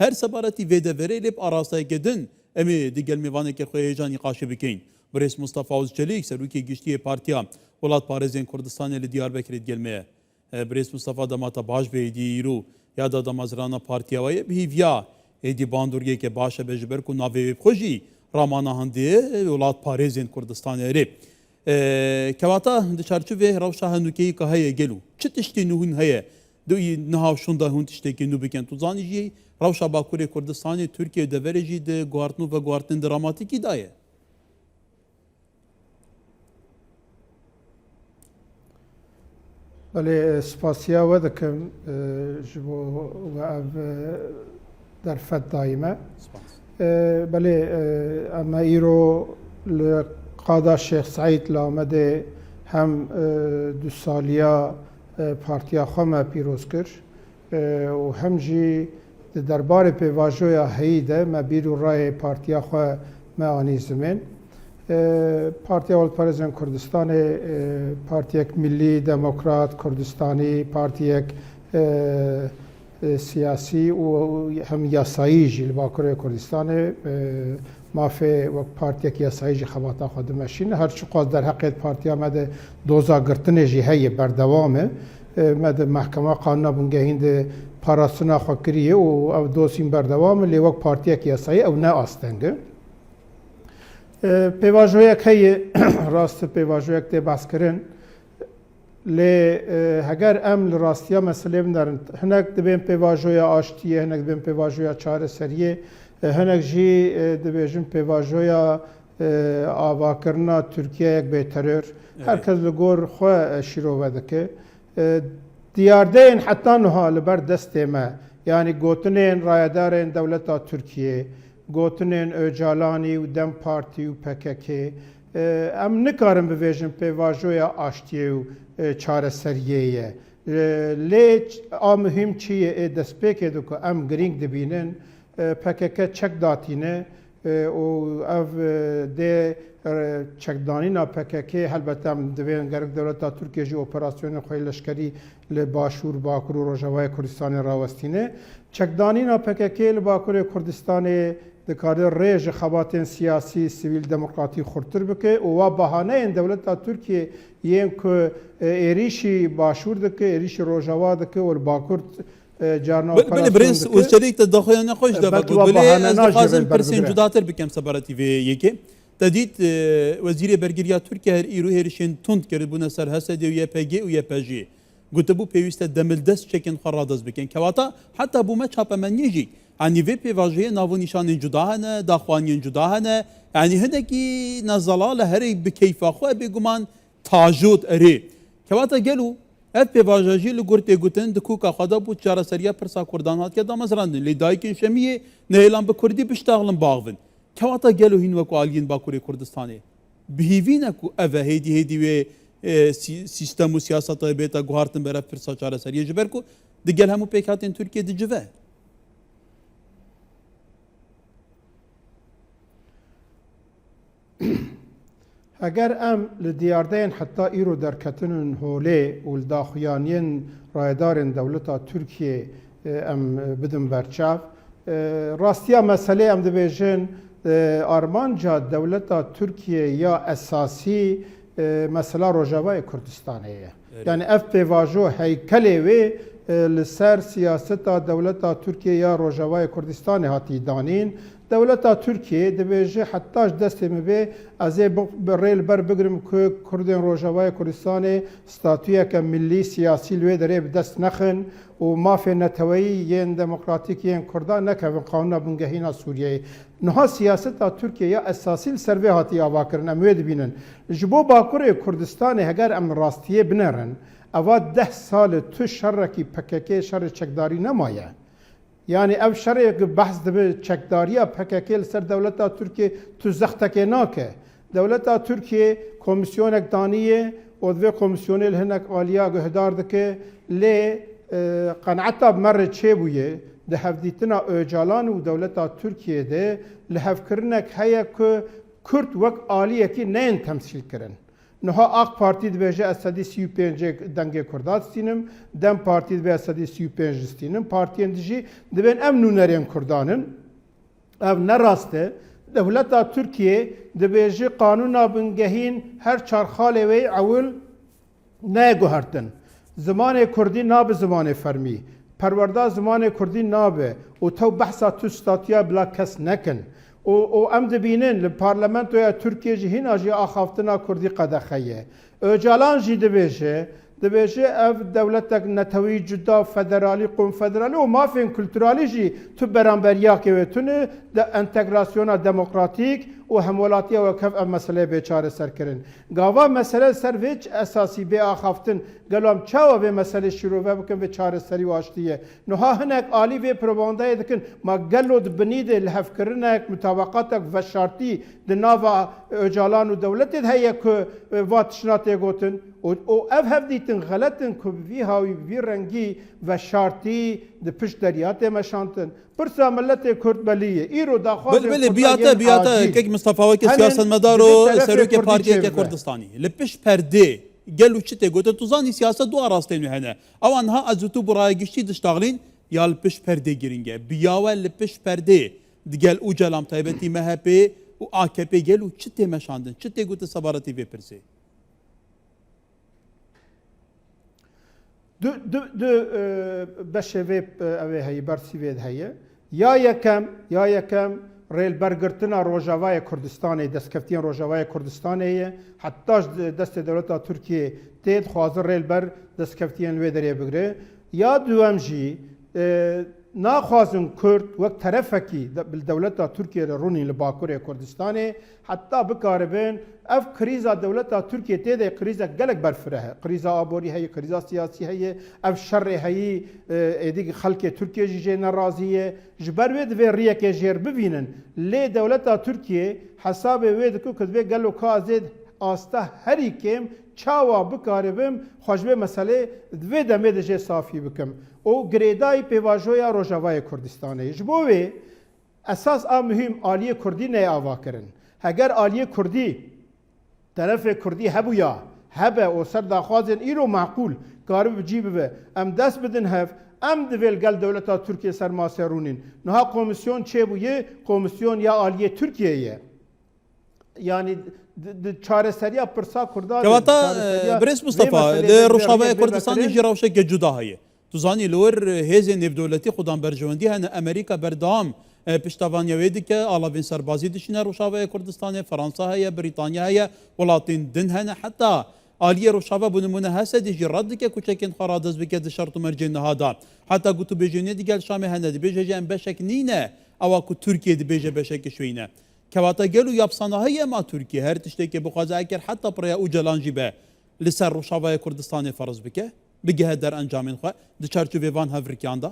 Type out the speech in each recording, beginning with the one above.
هر سبارەتی vêdeverê lê arastayeke din em ê di gel mêvaneke xwe hêjanî qaşî bikin. Birêz Mustafa Özçelik serokê giştiyê Partiya Welatparêzên Kurdistanê li Diyarbekirê digelmeye. Birêz Mustafa demata baş bê êdî îro ya da damezrana partiya we ye bihîviya êdî bandorgeke baş e ji ber ku navê wê xwe jî ramana handiyê Welatparêzên Kurdistanê rê. Kevata di çarçûvê rewşa hinûkeyî ka heye gelo çi tiştê nû hûn heye niha şunda hûn tiştekî nû bikin tu zanî jî rewşa Bakurê Kurdistanê Tirkiye deverê jî di guhartin ve guhartin dramatîkî daye. بله سپاسیا و دکم جبو و اف در فد دایمه بله اما ایرو لقادا شیخ سعید لامده هم دو سالیا پارتیا خمه پیروز کر و هم جی دربار پیواجویا هیده ما بیرو رای پارتیا خو ما آنیزمین Partiya Welatparêzên Kurdistanê partiyek millî demokrat Kurdistanî partiyek siyasî û hem yasayî jî li Bakurê Kurdistanê mafê wek partiyek yasayî jî xebata xwe dimeşîne her çi qas derheqê partiya me de doza girtinê jî heye berdewam e me de mehkema qanûna bûngehîn de parastina xwe kiriye û ev dosîn berdewam e lê wek partiyek yasayî ew ne asteng e پیواژویک هی راست پیواژویک تی بحث کردن لی هگر ام راستیا مسئله بندرن هنگ دبیم پیواژویا آشتیه هنگ دبیم پیواژویا چاره سریه هنگ جی دبیجم پیواژویا آوا کرنا ترکیه یک بیترور هرکس لگور خو شیرو ودکه دیاردین حتی نها لبر دسته ما یعنی گوتنین رایدارین دولتا ترکیه گوتنین اوجالانی و دم پارتی و PKK ام نکارم بویژن پیواژویا آشتیه و چاره سریه لی آمهم چیه دسپیکه دو که ام گرینگ دبینن PKK چک داتینه و اف ده چکدانینا PKK البته ام دوین گرگ دولتا ترکیه جی اپراسیون خوی لشکری لباشور باکور و روجاوای کردستان راوستینه چکدانینا PKK لباکور کردستان دکاره ریج خباتین سیاسی سیویل دموکراتی خورتر بکه و بهانه این دولت ترکیه یین که ایریشی باشور دکه ایریشی روجاوا دکه و باکور جارنا بله برنس وشتریک تدخل نخوش ده بله از خازن پرسین جداتر بکم سبارتی و یکی تدید وزیر برگریا ترکیه هر ایرو هرشین تند کرد بونه سر حسد و YPG و YPG گوته بو پیوسته دمل دست چکن خراداز بکن کواتا حتی بو ما چاپ من نیجی yani ve pevajeye navı nişanın cudahane, daxwaniyên cudahane, yani hinekî nezalale herê bi keyfa xwe bêguman tajot erê. Kevata gelo ev pêvaja jî li gor têgotin di kûka xwe de bû çareseriya pirsa Kurdan hatiye damezrandin. Lê dayikên Şemiyê nehêlan bi Kurdî biştaxilin bağvin. Kevata gelo hîn wekû aliyên Bakurê Kurdistanê. Bihîvîne ku ev e hêdî hêdî wê sîstem û siyaseta bêta guhartin ber ev pirsa çareseriye ji ber ku di gel hemû pêkhatên Tirkiye dicive. اگر ام لدیاردین حتی ایرو در کتنن هوله و لداخویانین رایدارن دولتا ترکیه ام بدن برچاف راستیا مسئله ام دبیجن آرمانجا دولتا ترکیه یا اساسی مسئله روجاوای کردستانه یعنی اف پیواجو هیکلی وی لسر سیاستا دولتا ترکیه یا روجاوای کردستانه هاتی دانین دولتا ترکیه دبیجه حتاش دست مبه از ریل بر بگرم که کردن روجاوای کردستان ستاتویه که ملی سیاسی لوی داره دست نخن و مافی نتوایی ین دموکراتیک ین کردان نکه قانون بنگهینا سوریه نها سیاست ترکیه یا اساسی سروی هاتی آوا کرن اموید بینن جبو باکور کردستان هگر ام راستیه بنرن اوا 10 سال تو شرکی PKK شر چکداری نمایه yani ev şerek bahs dibe çekdariya PKK ser devleta Türkiye tu zexteke nake. Devleta Türkiye komisyonek daniye o ve komisyonel henek aliya guhdar dike le qanata mer çebuye de hevditina öcalan u devleta Türkiye'de le hevkirnek heye ku Kürt vek aliyeki neyin temsil kirin. نها آق پارتی دبیجه استادی 35 دنگ کردات استینم دم پارتی دبیجه استادی 35 استینم پارتی اندیجی دبین ام نونرین کردانن ev neraste devleta Türkiye dibêje qanûna bingehîn her çarxalê wê ewil neguhertin. Zimanê Kurdî nabe zimanê fermî. Perwerda zimanê Kurdî nabe û tew behsa tu statiya bila kes nekin. û em dibînin li parlamentoya Türkiye jî hîna jî axaftina Kurdî qedexeye. Öcalan jî dibêje ev devletek netewî cuda federalî konfederalî û mafên külturalî jî tu beramberiyakê wê tune de entegrasyona demokratîk û hemwelatiya wekev ev meseleyê bêçareser kirin. Gava mesele ser vê esasî bê axaftin gelo em çawa vê meselê şîrove bikin vê çareserî û aştiye. Niha hinek alî vê probandayê dikin ma gelo di binîdê li hevkirinek mutabaqatek veşartî di nava Öcalan û dewletê de heye ku va tişna tê gotin û ev hev dîtin xeletin ku vî hawî vî rengî veşartî di pişt derya tê meşantin. Pirsa milletê Kurd belîye. Îro daxwazên biyata kek Mustafa Wekî siyasetmedar û serokê Partiyeke Kurdistanî li pişt perdê gel û çi tê gotin tu zanî siyaset du arastên wê hene. Ewan ha ez û tu bi rayegiştî diştaxilîn ya li pişt perdê giring e. Biyawe li pişt perdê digel û celam taybetî MHP û AKP gel û çi tê meşandin? Çi tê gotin sebaretî vê pirsê? Du beşê vê ew heye bersî vê heye. Ya yekem rêlbergirtina Rojavayê Kurdistanê destkeftiyên Rojavayê Kurdistanê ye heta ji destê dewleta Tirkiye tê dixwazin rêlber destkeftiyên wê derê bigire ya duem jî naxwazin Kurd wek terefekî bi dewleta Tirkiye re rûnî li Bakurê Kurdistanê heta bikaribin ev krîza dewleta Tirkiye tê de krîzek gelek berfire he. Krîza aborî heye, krîza siyasî heye, ev şerrê heyî êdî xelkê Tirkiye jî jê nerazî ye. Ji ber wê divê riyekê jêr bibînin. Lê dewleta Tirkiye hesabê wê dike ku divê gelo kazê asta herî kêm çawa bikaribim xwe ji vê meselê divê demê de jê safî bikim. O girêdayî pêvajoya Rojavayê Kurdistanê. Ji bo wê esas a mühim aliyê Kurdî nê ava kirin. Heger aliyê Kurdî terefê Kurdî hebûya hebe û ser daxwazên îro meqûl karib bicî bibe em dest bidin hev em divê gel dewleta Tirkiye ser masê rûnîn. Niha komisyon çêbûye komisyon ya aliyê Tirkiye ye. Yani çareseriya pirsa Kurda Kevata Birês Mustafa li Rojavayê Kurdistanê jî rewşeke cuda heye. Tu zanî li wir hêzên nêvdewletî xudan berjewendî hene Amerîka berdewam piştavaniya wê dike alavên serbazî dişîne Rojavayê Kurdistanê Fransa heye Brîtanya heye welatên din hene heta aliyê Rojava bi nimûne Hesedê jî red dike kuçekên xwe radez bike di şert û mercên nihada heta gotûbêjiyê digel Şamê hene dibêje jî em beşek nîne ewa ku Tirkiye dibêje beşekê şwîne. Kevata gel û yapsana heye ma Tirkiye her tiştekê bixwaze eker heta piraya Öcalan jî be li ser Rojavayê Kurdistanê ferz bike bigehe der encamên xwe di çerçevê van hevrikiyan da.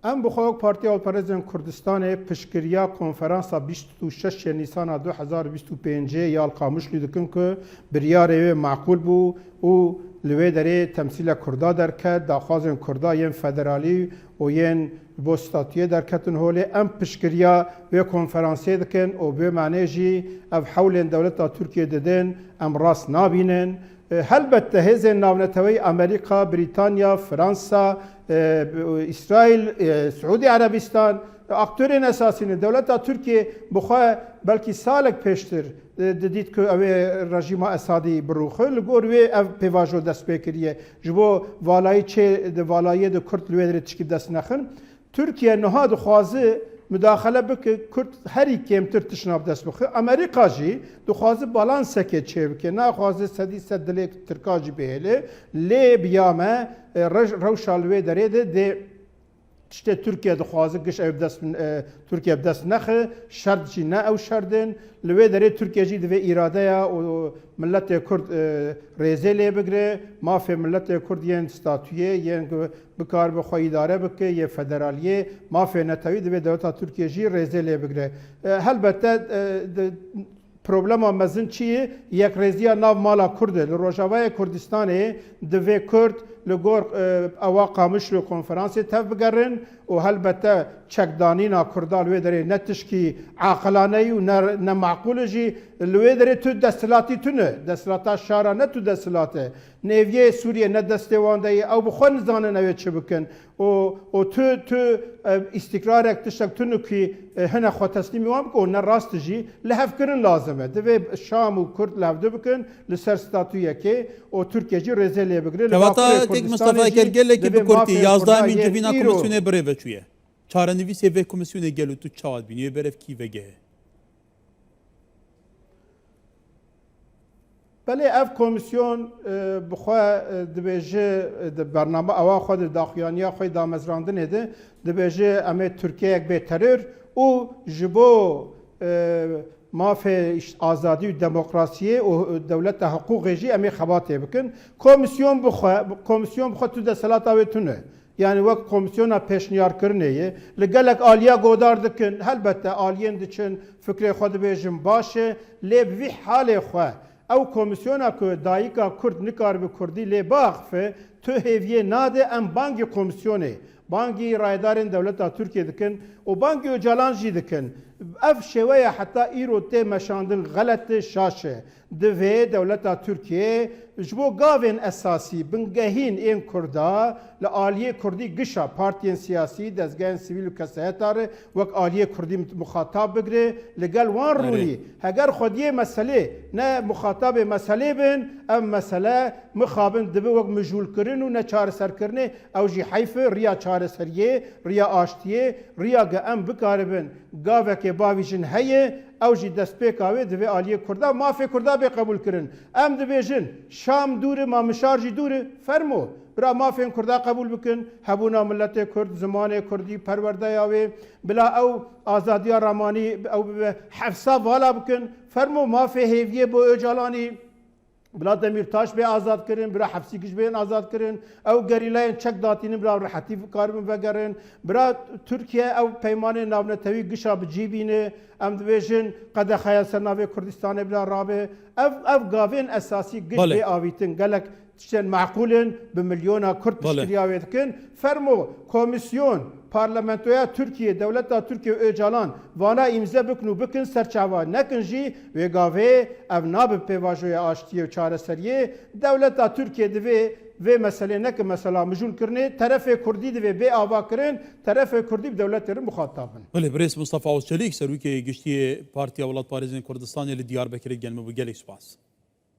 Em bi xwe Partiya Alperezên Kurdistanê piştgiriya konferansa 26 Nîsana 2025 ya Qamişlî dikin ku biryarê wê meqûl bû û li wê derê temsîla Kurda derket daxwazên Kurda yên federalî û yên bo statûyê derketin holê em piştgiriya wê konferansê dikin û bê manê jî ev hewlên dewleta Tirkiye didin em rast nabînin. Helbette hêzên navnetewî Amerîka, Brîtanya, Fransa, İsrail, Suudi Arabistan aktörên esasî ne dewleta Tirkiye bi xwe belkî salek pêştir didît ku ew ê rejîma Esadî birûxi li gor wê ev pêvajo dest pê kiriye ji bo valayî çê di valayê de Kurd li wê derê tişkî dest nexin. Tirkiye niha dixwaze müdaxele bike Kurd herî kêmtir tişna dest bixe. Amerîka jî dixwaze balansekê çê bike naxwaze sedî sed dilê Tirka jî bihêle lê biya me rewşa li wê derê de dê tiştê Tirkiye dixwaze giş ew dest Tirkiye dest nexe şert jî ne ew şerdin li wê derê Tirkiye jî divê îradeya û milletê Kurd rêzê lê bigire mafê milletê Kurd yên statûyê yên bikaribe xwe îdare bike yê federaliyê mafê netewî divê dewleta Tirkiye jî rêzê lê bigire. Helbette problema mezin çi ye yekrêziya nav mala Kurd e li Rojavayê Kurdistanê divê Kurd لگور اوا قامش لو کنفرانسی تف بگرن و هلبته چکدانینا کردال وی داره نتشکی عاقلانه و نه معقول جی لوی داره تو دستلاتی تونه دستلاتا شارا نه تو دستلاته نیویه سوریه نه دستوانده او بخون زانه نوی چه بکن و تو استقرار اکتشک تونو که هنه خود تسلیمی وام که نه راست جی لحف کرن لازمه دوی شام و کرد لحفده بکن لسر ستاتویه که و ترکیه جی رزیلیه بگره کواتا تک مصطفی کرگله که بکرتی 11 من جوینا کمیسیونه بره بچویه چارەنویسێ vê komisyonê gel û tu çawa bîniye beref kî vegehe بله اف کمیسیون بخوا دبیجه برنامه اوا خود داخوانیا خو دامزراندن ده دبیجه امه ترکیه یک به ترور او جبو مافی آزادی و دموکراسی و دولت حقوق جی امه خباته بکن کمیسیون بخوا تو دستلات آویتونه yani وقت komisyona peşniyar kırneye legelek aliya godar dikin elbette aliyen diçin fikri xwe dibêjin baş e lê bi vî halê xwe ew komisyona ku dayika kurd nikar bi kurdî lê biaxife tu hêviyê nade em bangê komisyonê bangê rayedarên dewleta Tirkiye dikin û bangê Öcalan jî dikin ev şêweya heta îro tê meşandin xelet e şaş e divê dewleta Tirkiye ji bo gavên esasî bingehîn ên Kurda li aliyê Kurdî gişa partiyên siyasî dezgehên sivîl û kesehetar e wek aliyê Kurdî muxatab bigire li gel wan rûnî heger xwediyê meselê ne muxatabê meselê bin ev mesele mixabin dibe wek mijûlkirin û ne çareserkirinê ew jî heyf e riya çareseriyê riya aştiyê riya ge em bikaribin gavekê bavî jin heye ew jî destpêka wê divê aliyê Kurda mafê Kurda bê qebûl kirin em dibêjin Şam dûr e mamişar jî dûr e fermo bira mafên Kurda qebûl bikin hebûna milletê Kurd zimanê Kurdî perwerdeya wê bila ew azadiya ramanî ew hefsa vala bikin fermo mafê hêviyê bo Öcalanî bila Demirtaş bê azad kirin bira hefsî kij bên azad kirin ew gerîlayên çek datînin bira rehetî karibin vegerin bira Tirkiye ew peymanê navnetewî gişa bi cî bîne em dibêjin qedexeya ser navê Kurdistanê bila rabe ev gavên esasî giş bê avîtin gelek tiştên meqûlin bi milyona Kurd piştiriya wê dikin fermo komisyon parlamentoya Türkiye devleta Türkiye Öcalan vana imza bikin û bikin serçava nekin jî wê gavê ev nabe pêvajoya aştiye û çareseriyê devleta Türkiye divê vê meselê nekin mesela mijûlkirinê terefê Kurdî divê bê ava kirin terefê Kurdî bi dewletêrin muxatab bin. Bilê Birêz Mustafa Özçelik serokê giştiyê Partiya Welatparêzên Kurdistanê li Diyarbekirê gelme bû gelek spas.